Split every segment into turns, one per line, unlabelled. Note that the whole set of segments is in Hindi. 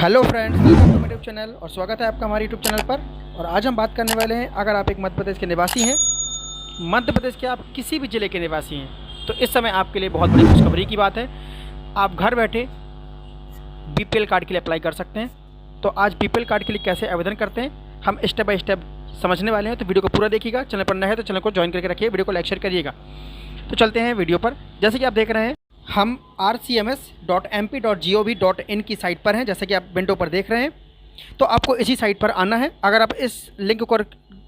Hello friends, welcome to my YouTube channel और स्वागत है आपका हमारे यूट्यूब चैनल पर। और आज हम बात करने वाले हैं, अगर आप एक मध्य प्रदेश के निवासी हैं, मध्य प्रदेश के आप किसी भी ज़िले के निवासी हैं, तो इस समय आपके लिए बहुत बड़ी खुशखबरी की बात है। आप घर बैठे बीपीएल कार्ड के लिए अप्लाई कर सकते हैं। तो आज बीपीएल कार्ड के लिए कैसे आवेदन करते हैं हम स्टेप बाय स्टेप समझने वाले हैं, तो वीडियो को पूरा देखिएगा। चैनल पर नया है तो चैनल को ज्वाइन करके रखिए, वीडियो को लाइक शेयर करिएगा। तो चलते हैं वीडियो पर। जैसे कि आप देख रहे हैं, हम rcms.mp.gov.in की साइट पर हैं, जैसे कि आप विंडो पर देख रहे हैं। तो आपको इसी साइट पर आना है। अगर आप इस लिंक को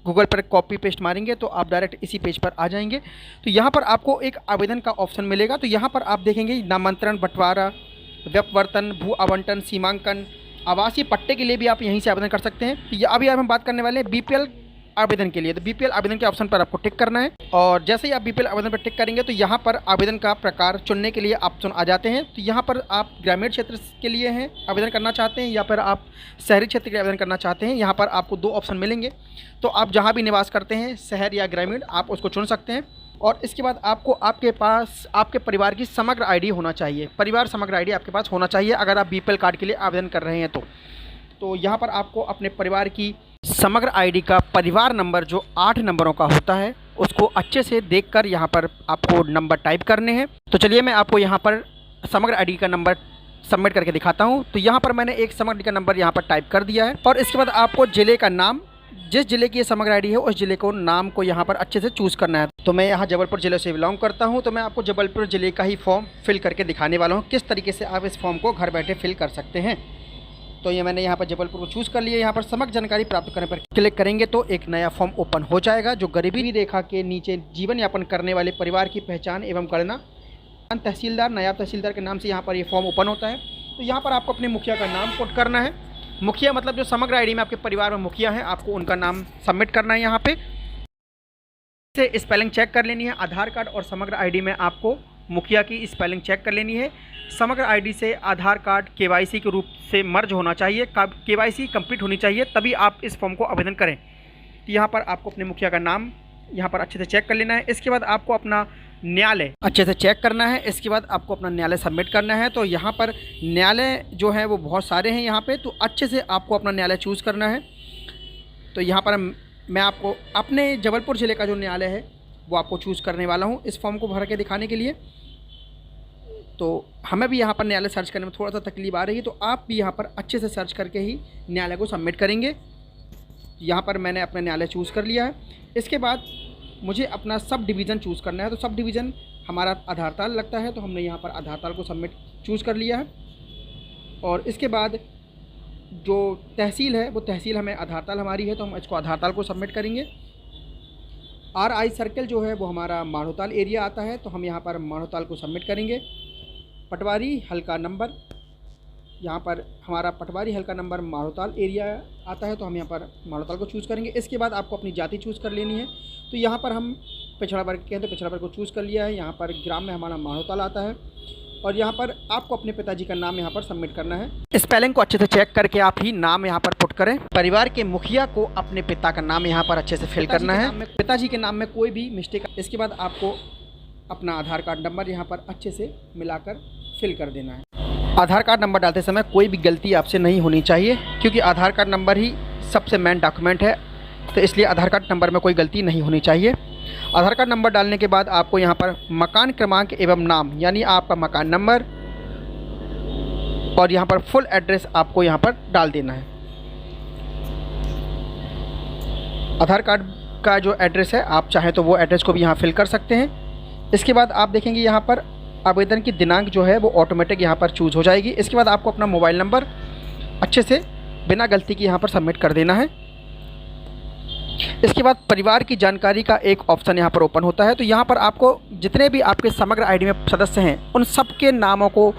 गूगल पर कॉपी पेस्ट मारेंगे तो आप डायरेक्ट इसी पेज पर आ जाएंगे। तो यहाँ पर आपको एक आवेदन का ऑप्शन मिलेगा। तो यहाँ पर आप देखेंगे नामांतरण, बंटवारा, व्यपवर्तन, भू आवंटन, सीमांकन, आवासीय पट्टे के लिए भी आप यहीं से आवेदन कर सकते हैं। तो ये अभी हम बात करने वाले हैं बीपीएल आवेदन के लिए। तो बीपीएल आवेदन के ऑप्शन पर आपको टिक करना है और जैसे ही आप बीपीएल आवेदन पर टिक करेंगे तो यहाँ पर आवेदन का प्रकार चुनने के लिए ऑप्शन आ जाते हैं। तो यहाँ पर आप ग्रामीण क्षेत्र के लिए हैं आवेदन करना चाहते हैं या फिर आप शहरी क्षेत्र के लिए आवेदन करना चाहते हैं। यहाँ पर आपको दो ऑप्शन मिलेंगे। तो आप जहाँ भी निवास करते हैं, शहर या ग्रामीण, आप उसको चुन सकते हैं। और इसके बाद आपको आपके पास आपके परिवार की समग्र आईडी होना चाहिए। परिवार समग्र आईडी आपके पास होना चाहिए अगर आप बीपीएल कार्ड के लिए आवेदन कर रहे हैं। तो यहाँ पर आपको अपने परिवार की समग्र आईडी का परिवार नंबर जो 8 नंबरों का होता है उसको अच्छे से देखकर यहाँ पर आपको नंबर टाइप करने हैं। तो चलिए मैं आपको यहाँ पर समग्र आईडी का नंबर सबमिट करके दिखाता हूँ। तो यहाँ पर मैंने एक समग्र आईडी का नंबर यहाँ पर टाइप कर दिया है और इसके बाद आपको ज़िले का नाम, जिस ज़िले की ये समग्र आईडी है उस ज़िले को नाम को यहाँ पर अच्छे से चूज़ करना है। तो मैं यहाँ जबलपुर ज़िले से बिलोंग करता हूँ, तो मैं आपको जबलपुर ज़िले का ही फॉर्म फिल करके दिखाने वाला हूँ किस तरीके से आप इस फॉर्म को घर बैठे फिल कर सकते हैं। तो ये मैंने यहाँ पर जबलपुर को चूज़ कर लिया। यहाँ पर समग्र जानकारी प्राप्त करने पर क्लिक करेंगे तो एक नया फॉर्म ओपन हो जाएगा जो गरीबी रेखा के नीचे जीवन यापन करने वाले परिवार की पहचान एवं गणना तहसीलदार, नायब तहसीलदार के नाम से यहाँ पर ये फॉर्म ओपन होता है। तो यहाँ पर आपको अपने मुखिया का नाम पुट करना है। मुखिया मतलब जो समग्र आईडी में आपके परिवार में मुखिया है, आपको उनका नाम सबमिट करना है। यहाँ पे से स्पेलिंग चेक कर लेनी है। आधार कार्ड और समग्र आईडी में आपको मुखिया की स्पेलिंग चेक कर लेनी है। समग्र आईडी से आधार कार्ड केवाईसी के रूप से मर्ज होना चाहिए, केवाईसी कंप्लीट होनी चाहिए, तभी आप इस फॉर्म को आवेदन करें। तो यहाँ पर आपको अपने मुखिया का नाम यहाँ पर अच्छे से चेक कर लेना है। इसके बाद आपको अपना न्यायालय अच्छे से चेक करना है। इसके बाद आपको अपना न्यायालय सबमिट करना है। तो यहाँ पर न्यायालय जो है वो बहुत सारे हैं यहाँ पे, तो अच्छे से आपको अपना न्यायालय चूज़ करना है। तो यहाँ पर मैं आपको अपने जबलपुर ज़िले का जो न्यायालय है वो आपको चूज़ करने वाला हूँ इस फॉर्म को भर के दिखाने के लिए। तो हमें भी यहाँ पर न्यायालय सर्च करने में थोड़ा सा तकलीफ आ रही है, तो आप भी यहाँ पर अच्छे से सर्च करके ही न्यायालय को सबमिट करेंगे। यहाँ पर मैंने अपना न्यायालय चूज़ कर लिया है। इसके बाद मुझे अपना सब डिवीज़न चूज़ करना है। तो सब डिवीज़न हमारा आधारताल लगता है, तो हमने यहाँ पर आधारताल को सबमिट चूज़ कर लिया है। और इसके बाद जो तहसील है वो तहसील हमें आधारताल हमारी है, तो हम इसको आधारताल को सबमिट करेंगे। RI सर्कल जो है वो हमारा माढ़ोताल एरिया आता है, तो हम यहाँ पर माढ़ोताल को सबमिट करेंगे। पटवारी हल्का नंबर, यहाँ पर हमारा पटवारी हल्का नंबर माढ़ोताल एरिया आता है, तो हम यहाँ पर माढ़ोताल को चूज़ करेंगे। इसके बाद आपको अपनी जाति चूज़ कर लेनी है। तो यहाँ पर हम पिछड़ा वर्ग के हैं, तो पिछड़ा वर्ग को चूज़ कर लिया है। यहाँ पर ग्राम में हमारा माढ़ोताल आता है और यहाँ पर आपको अपने पिताजी का नाम यहाँ पर सबमिट करना है। स्पेलिंग को अच्छे से चेक करके आप ही नाम यहाँ पर पुट करें। परिवार के मुखिया को अपने पिता का नाम यहाँ पर अच्छे से फिल करना है। पिताजी के नाम में कोई भी मिस्टेक। इसके बाद आपको अपना आधार कार्ड नंबर यहाँ पर अच्छे से मिलाकर फिल कर देना है। आधार कार्ड नंबर डालते समय कोई भी गलती आपसे नहीं होनी चाहिए, क्योंकि आधार कार्ड नंबर ही सबसे मेन डॉक्यूमेंट है, तो इसलिए आधार कार्ड नंबर में कोई गलती नहीं होनी चाहिए। आधार कार्ड नंबर डालने के बाद आपको यहाँ पर मकान क्रमांक एवं नाम, यानी आपका मकान नंबर और यहाँ पर फुल एड्रेस आपको यहाँ पर डाल देना है। आधार कार्ड का जो एड्रेस है आप चाहें तो वो एड्रेस को भी यहाँ फिल कर सकते हैं। इसके बाद आप देखेंगे यहाँ पर आवेदन की दिनांक जो है वो ऑटोमेटिक यहाँ पर चूज़ हो जाएगी। इसके बाद आपको अपना मोबाइल नंबर अच्छे से बिना गलती के यहाँ पर सबमिट कर देना है। इसके बाद परिवार की जानकारी का एक ऑप्शन यहाँ पर ओपन होता है। तो यहाँ पर आपको जितने भी आपके समग्र आईडी में सदस्य हैं उन सब के नामों को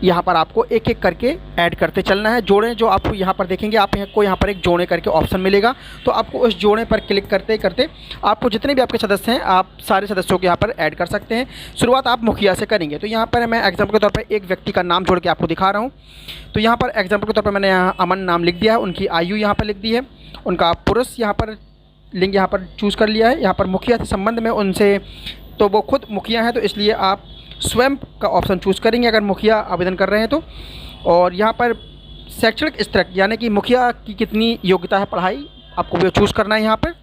यहाँ पर आपको एक एक करके ऐड करते चलना है। जोड़ें जो आपको यहाँ पर देखेंगे, आपको यहाँ पर एक जोड़े करके ऑप्शन मिलेगा, तो आपको उस जोड़े पर क्लिक करते करते आपको जितने भी आपके सदस्य हैं आप सारे सदस्यों को यहाँ पर ऐड कर सकते हैं। शुरुआत आप मुखिया से करेंगे। तो यहाँ पर मैं एग्जाम्पल के तौर पर एक व्यक्ति का नाम जोड़ के आपको दिखा रहा हूँ। तो यहाँ पर एग्जाम्पल के तौर पर मैंने यहाँ अमन नाम लिख दिया है, उनकी आयु यहाँ पर लिख दी है, उनका पुरुष यहाँ पर लिंग यहाँ पर चूज़ कर लिया है। यहाँ पर मुखिया से संबंध में उनसे, तो वो खुद मुखिया हैं, तो इसलिए आप स्वयं का ऑप्शन चूज़ करेंगे अगर मुखिया आवेदन कर रहे हैं तो। और यहाँ पर शैक्षणिक स्तर यानी कि मुखिया की कितनी योग्यता है पढ़ाई, आपको वो चूज़ करना है यहाँ पर।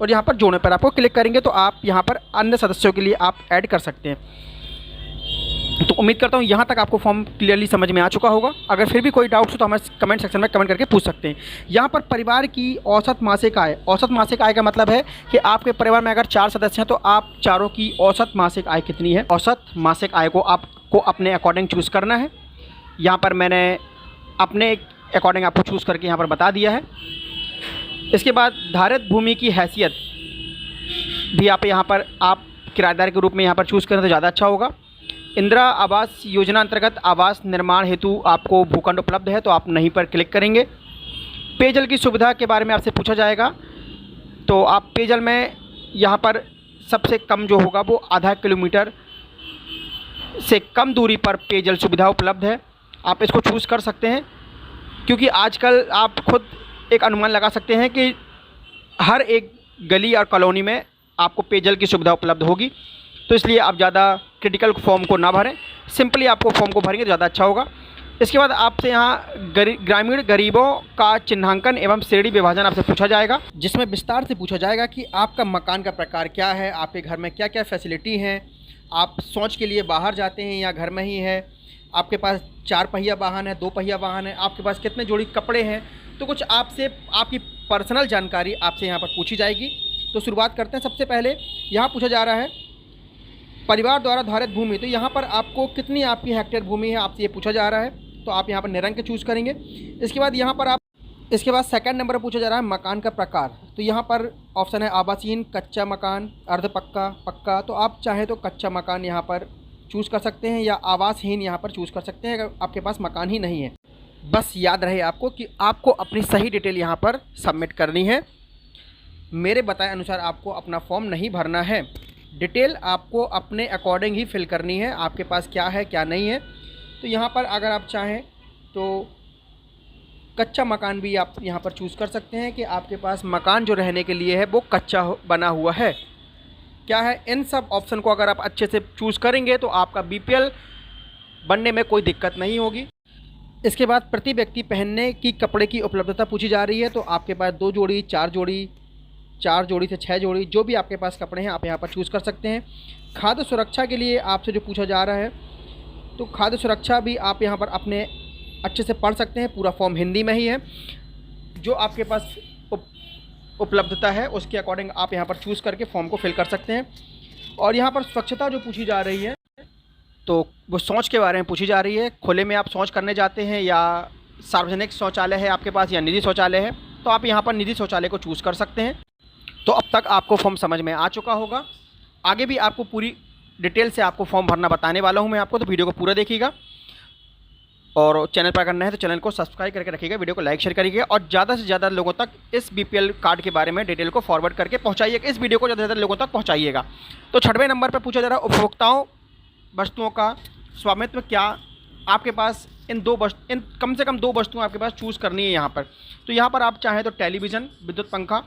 और यहाँ पर जोड़ने पर आपको क्लिक करेंगे तो आप यहाँ पर अन्य सदस्यों के लिए आप ऐड कर सकते हैं। तो उम्मीद करता हूँ यहाँ तक आपको फॉर्म क्लियरली समझ में आ चुका होगा। अगर फिर भी कोई डाउट्स हो तो हमें कमेंट सेक्शन में कमेंट करके पूछ सकते हैं। यहाँ पर परिवार की औसत मासिक आय का मतलब है कि आपके परिवार में अगर 4 सदस्य हैं तो आप चारों की औसत मासिक आय कितनी है। औसत मासिक आय को आपको अपने अकॉर्डिंग चूज़ करना है। यहाँ पर मैंने अपने अकॉर्डिंग आपको चूज़ करके यहाँ पर बता दिया है। इसके बाद धारित भूमि की हैसियत भी आप यहाँ पर आप किराएदार के रूप में यहाँ पर चूज़ करें तो ज़्यादा अच्छा होगा। इंदिरा आवास योजना अंतर्गत आवास निर्माण हेतु आपको भूखंड उपलब्ध है तो आप नहीं पर क्लिक करेंगे। पेयजल की सुविधा के बारे में आपसे पूछा जाएगा तो आप पेयजल में यहाँ पर सबसे कम जो होगा वो आधा किलोमीटर से कम दूरी पर पेयजल सुविधा उपलब्ध है, आप इसको चूज़ कर सकते हैं। क्योंकि आजकल आप खुद एक अनुमान लगा सकते हैं कि हर एक गली और कॉलोनी में आपको पेयजल की सुविधा उपलब्ध होगी, तो इसलिए आप ज़्यादा क्रिटिकल फॉर्म को ना भरें, सिंपली आपको फॉर्म को भरेंगे तो ज़्यादा अच्छा होगा। इसके बाद आपसे यहाँ ग्रामीण गरीबों का चिन्हांकन एवं श्रेणी विभाजन आपसे पूछा जाएगा, जिसमें विस्तार से पूछा जाएगा कि आपका मकान का प्रकार क्या है, आपके घर में क्या क्या फैसिलिटी हैं, आप शौच के लिए बाहर जाते हैं या घर में ही है, आपके पास 4 पहिया वाहन है, 2 पहिया वाहन है, आपके पास कितने जोड़ी कपड़े हैं। तो कुछ आपसे आपकी पर्सनल जानकारी आपसे यहाँ पर पूछी जाएगी। तो शुरुआत करते हैं। सबसे पहले यहाँ पूछा जा रहा है परिवार द्वारा धारित भूमि, तो यहाँ पर आपको कितनी आपकी हेक्टेयर भूमि है आपसे ये पूछा जा रहा है, तो आप यहाँ पर निरंक चूज़ करेंगे। इसके बाद यहाँ पर इसके बाद सेकंड नंबर पर पूछा जा रहा है मकान का प्रकार, तो यहाँ पर ऑप्शन है आवासीय, कच्चा मकान, अर्ध पक्का, पक्का। तो आप चाहें तो कच्चा मकान यहाँ पर चूज़ कर सकते हैं या आवासहीन यहाँ पर चूज़ कर सकते हैं अगर आपके पास मकान ही नहीं है। बस याद रहे आपको कि आपको अपनी सही डिटेल यहाँ पर सबमिट करनी है। मेरे बताए अनुसार आपको अपना फॉर्म नहीं भरना है, डिटेल आपको अपने अकॉर्डिंग ही फिल करनी है, आपके पास क्या है क्या नहीं है। तो यहाँ पर अगर आप चाहें तो कच्चा मकान भी आप यहाँ पर चूज़ कर सकते हैं कि आपके पास मकान जो रहने के लिए है वो कच्चा बना हुआ है क्या है। इन सब ऑप्शन को अगर आप अच्छे से चूज़ करेंगे तो आपका बीपीएल बनने में कोई दिक्कत नहीं होगी। इसके बाद प्रति व्यक्ति पहनने की कपड़े की उपलब्धता पूछी जा रही है, तो आपके पास 2 जोड़ी, 4 जोड़ी, 4 जोड़ी से 6 जोड़ी, जो भी आपके पास कपड़े हैं आप यहाँ पर चूज़ कर सकते हैं। खाद्य सुरक्षा के लिए आपसे जो पूछा जा रहा है, तो खाद्य सुरक्षा भी आप यहाँ पर अपने अच्छे से पढ़ सकते हैं, पूरा फॉर्म हिंदी में ही है। जो आपके पास उपलब्धता है उसके अकॉर्डिंग आप यहाँ पर चूज़ करके फॉर्म को फिल कर सकते हैं। और यहाँ पर स्वच्छता जो पूछी जा रही है तो वो शौच के बारे में पूछी जा रही है। खुले में आप शौच करने जाते हैं या सार्वजनिक शौचालय है आपके पास या निजी शौचालय है, तो आप यहाँ पर निजी शौचालय को चूज़ कर सकते हैं। तो अब तक आपको फॉर्म समझ में आ चुका होगा। आगे भी आपको पूरी डिटेल से आपको फॉर्म भरना बताने वाला हूँ मैं आपको, तो वीडियो को पूरा देखिएगा। और चैनल पर करना है तो चैनल को सब्सक्राइब करके रखिएगा, वीडियो को लाइक शेयर करिएगा और ज़्यादा से ज़्यादा लोगों तक इस बीपीएल कार्ड के बारे में डिटेल को फॉरवर्ड करके पहुँचाइएगा, इस वीडियो को ज़्यादा से ज़्यादा लोगों तक पहुँचाइएगा। तो 6वें नंबर पर पूछा जा रहा है उपभोक्ताओं वस्तुओं का स्वामित्व क्या आपके पास इन कम से कम 2 वस्तुएं आपके पास चूज़ करनी है यहाँ पर। तो यहाँ पर आप चाहें तो टेलीविज़न, विद्युत पंखा,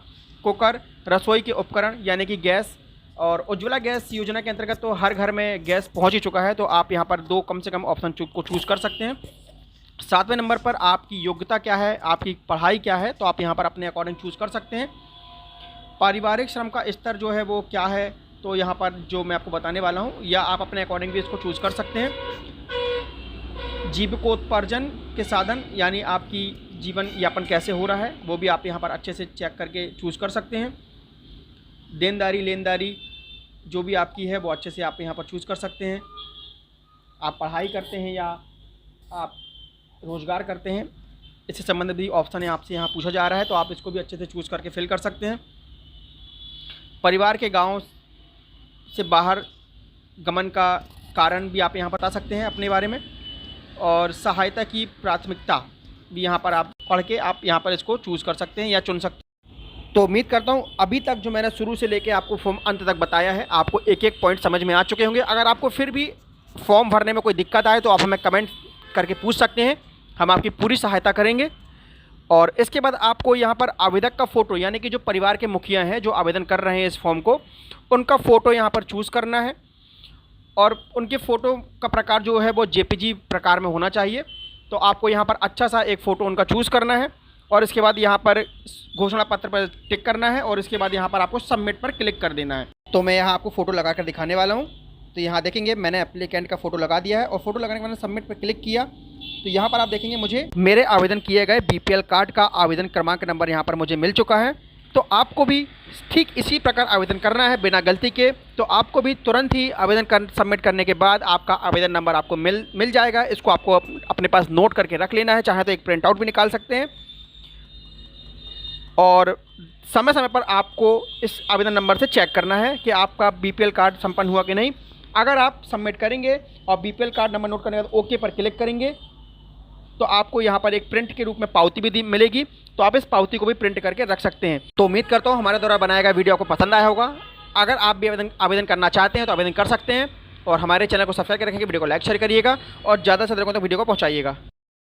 कुकर, रसोई के उपकरण यानी कि गैस, और उज्ज्वला गैस योजना के अंतर्गत तो हर घर में गैस पहुँच ही चुका है, तो आप यहाँ पर 2 कम से कम ऑप्शन को चूज़ कर सकते हैं। 7वें नंबर पर आपकी योग्यता क्या है, आपकी पढ़ाई क्या है, तो आप यहाँ पर अपने अकॉर्डिंग चूज़ कर सकते हैं। पारिवारिक श्रम का स्तर जो है वो क्या है, तो यहाँ पर जो मैं आपको बताने वाला हूँ, या आप अपने अकॉर्डिंग भी इसको चूज़ कर सकते हैं। जीविकोत्पार्जन के साधन यानी आपकी जीवन यापन कैसे हो रहा है वो भी आप यहाँ पर अच्छे से चेक करके चूज़ कर सकते हैं। देनदारी लेनदारी जो भी आपकी है वो अच्छे से आप यहाँ पर चूज़ कर सकते हैं। आप पढ़ाई करते हैं या आप रोज़गार करते हैं, इससे संबंधित भी ऑप्शन है आपसे यहाँ पूछा जा रहा है, तो आप इसको भी अच्छे से चूज़ करके फिल कर सकते हैं। परिवार के गांव से बाहर गमन का कारण भी आप यहाँ बता सकते हैं अपने बारे में, और सहायता की प्राथमिकता भी यहाँ पर आप पढ़ के आप यहाँ पर इसको चूज़ कर सकते हैं या चुन सकते हैं। तो उम्मीद करता हूँ अभी तक जो मैंने शुरू से लेके आपको फॉर्म अंत तक बताया है, आपको एक एक पॉइंट समझ में आ चुके होंगे। अगर आपको फिर भी फॉर्म भरने में कोई दिक्कत आए तो आप हमें कमेंट करके पूछ सकते हैं, हम आपकी पूरी सहायता करेंगे। और इसके बाद आपको यहाँ पर आवेदक का फ़ोटो यानी कि जो परिवार के मुखिया हैं जो आवेदन कर रहे हैं इस फॉर्म को, उनका फ़ोटो यहाँ पर चूज़ करना है, और उनके फ़ोटो का प्रकार जो है वो जेपीजी प्रकार में होना चाहिए। तो तो आपको यहाँ पर अच्छा सा एक फ़ोटो उनका चूज़ करना है और इसके बाद यहाँ पर घोषणा पत्र पर टिक करना है और इसके बाद यहाँ पर आपको सबमिट पर क्लिक कर देना है। तो मैं यहाँ आपको फ़ोटो लगा कर दिखाने वाला हूँ। तो यहाँ देखेंगे मैंने एप्लीकेंट का फ़ोटो लगा दिया है और फ़ोटो लगाने के बाद सबमिट पर क्लिक किया तो यहाँ पर आप देखेंगे मुझे मेरे आवेदन किए गए BPL कार्ड का आवेदन क्रमांक नंबर यहाँ पर मुझे मिल चुका है। तो आपको भी ठीक इसी प्रकार आवेदन करना है बिना गलती के। तो आपको भी तुरंत ही आवेदन सबमिट करने के बाद आपका आवेदन नंबर आपको मिल जाएगा। इसको आपको अपने पास नोट करके रख लेना है, चाहे तो एक प्रिंट आउट भी निकाल सकते हैं। और समय समय पर आपको इस आवेदन नंबर से चेक करना है कि आपका BPL कार्ड संपन्न हुआ कि नहीं। अगर आप सबमिट करेंगे और BPL कार्ड नंबर नोट करने के बाद ओके पर क्लिक करेंगे तो आपको यहाँ पर एक प्रिंट के रूप में पावती भी मिलेगी। तो आप इस पावती को भी प्रिंट करके रख सकते हैं। तो उम्मीद करता हूँ हमारे द्वारा बनाया गया वीडियो आपको पसंद आया होगा। अगर आप भी आवेदन करना चाहते हैं तो आवेदन कर सकते हैं और हमारे चैनल को सब्सक्राइब कर रखेंगे, वीडियो को लाइक शेयर करिएगा और ज़्यादा से ज़्यादा तक वीडियो को पहुँचाइएगा।